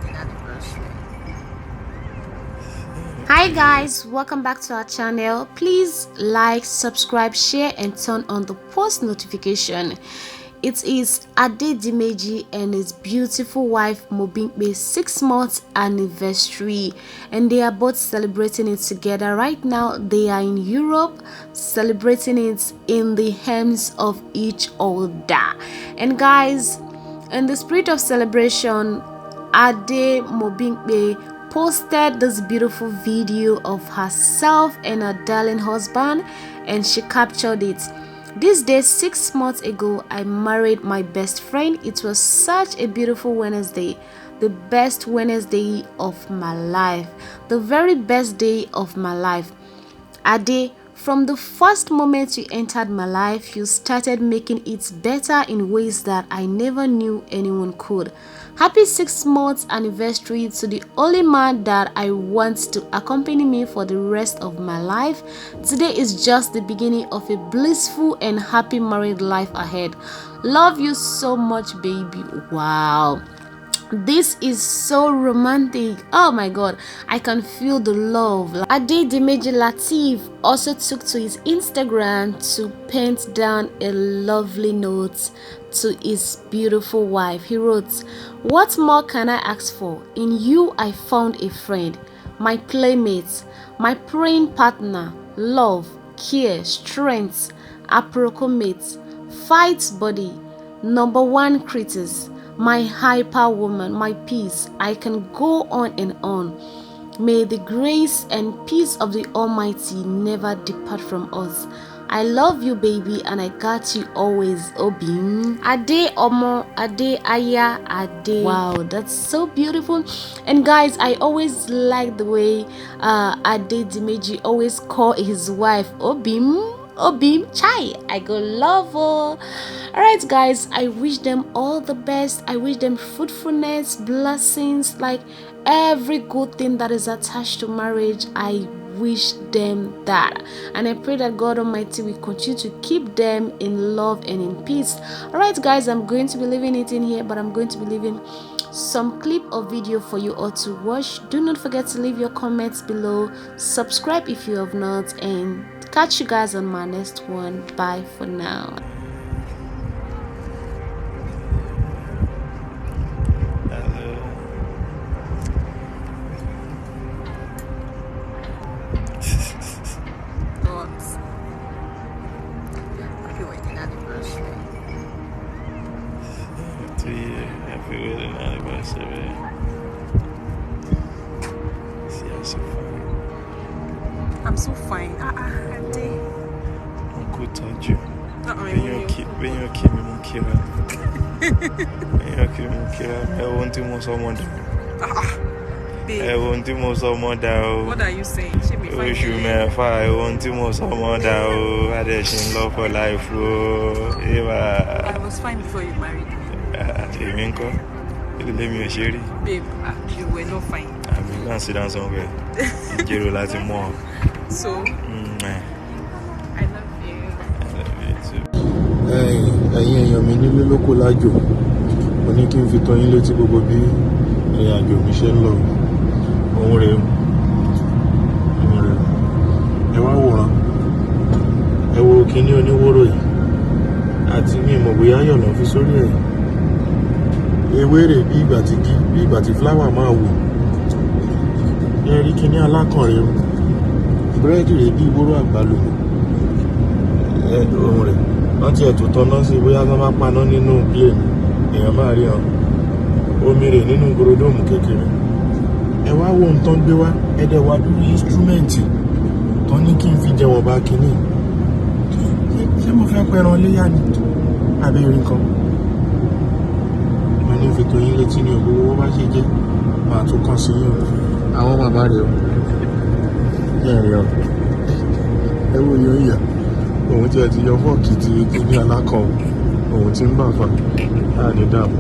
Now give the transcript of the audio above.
wedding anniversary. Hi guys, welcome back to our channel. Please like, subscribe, share and turn on the post notification. It is Adebimpe and his beautiful wife Adebimpe's 6-month anniversary, and they are both celebrating it together. Right now they are in Europe celebrating it in the hands of each other. And guys, in the spirit of celebration, Adebimpe posted this beautiful video of herself and her darling husband, and she captured it. This day 6 months ago, I married my best friend. It was such a beautiful Wednesday, the best Wednesday of my life, the very best day of my life. Ade, from the first moment you entered my life, you started making it better in ways that I never knew anyone could. Happy 6 months anniversary to the only man that I want to accompany me for the rest of my life. Today is just the beginning of a blissful and happy married life ahead. Love you so much, baby. Wow. This is so romantic. Oh my god, I can feel the love. Adebimpe Lateef also took to his Instagram to paint down a lovely note to his beautiful wife. He wrote, "What more can I ask for? In you I found a friend, my playmate, my praying partner, love, care, strength, approximate, fight body, #1 critics, my hyper woman, my peace." I can go on and on. May the grace and peace of the Almighty never depart from us. I love you, baby, and I got you always. Obim. Ade Omo, Ade Aya, Ade. Wow, that's so beautiful. And guys, I always like the way Adebimpe always call his wife Obim. Obim chai. I go love her. Alright guys, I wish them all the best. I wish them fruitfulness, blessings, like every good thing that is attached to marriage. I wish them that, and I pray that God Almighty will continue to keep them in love and in peace. Alright guys, I'm going to be leaving it in here, but I'm going to be leaving some clip or video for you all to watch. Do not forget to leave your comments below, subscribe if you have not, and catch you guys on my next one. Bye for now. Happy wedding anniversary. 2 year happy wedding anniversary. See, I'm so fine. I'm so fine. Ade. Uncle told you. When you keep me, Mukira. When you keep me, Mukira. I want to move someone down. I want to move someone down. What are you saying? She be fine. I want to move someone down. I just love for life. I was fine before you married me. Babe, you were not fine. I'm going to sit down somewhere. So, I love you. I love you too. ẹ̀yin èèyàn mi nílé lóko lájò, mo ní kí n fi tọ́ yín létí gbogbo bí ìrìn àjò mi ṣe ń lọ. Òun rèé, ẹ wá wòran, ẹ wo kíní oníwóró yìí àti mi mọ̀ bóyá yọ̀nà fi sórí ẹ̀. Ewé rẹ̀ bí ìgbà tí fúláwà máa wò. Ẹ rí kíní alákànrin o. Búrẹ́dì rẹ̀ bí ìwóró àgbálùmọ̀. Òun rẹ̀, wọ́n ti ẹ̀tù tọ́ná sí bóyá tó máa paná nínú plane, èèyàn máa rí hàn. Omi rẹ̀ nínú gorodóòmù kékeré. Ẹ wá wo nǹkan gbé wá, ẹ̀dẹ̀ wá dúró instrumenti tó ní kí n fi jẹun bá kíní. Ṣé mo fẹ́ pẹran léyà ni? Àbí orin kan? Mo ní fi tó yín létí ní ògbówó wọ́n bá ṣe jẹ́, máa tún kàn sí yín. Àwọn bàbá rẹ̀ o. Ẹ̀rìn ọ̀. Ẹ wo yóò yà. Òun tí ẹ ti yọ fọ́ọ̀kì ti ní alákọ̀ọ́. Òun ti ń bà fà. Láàrin dààmú.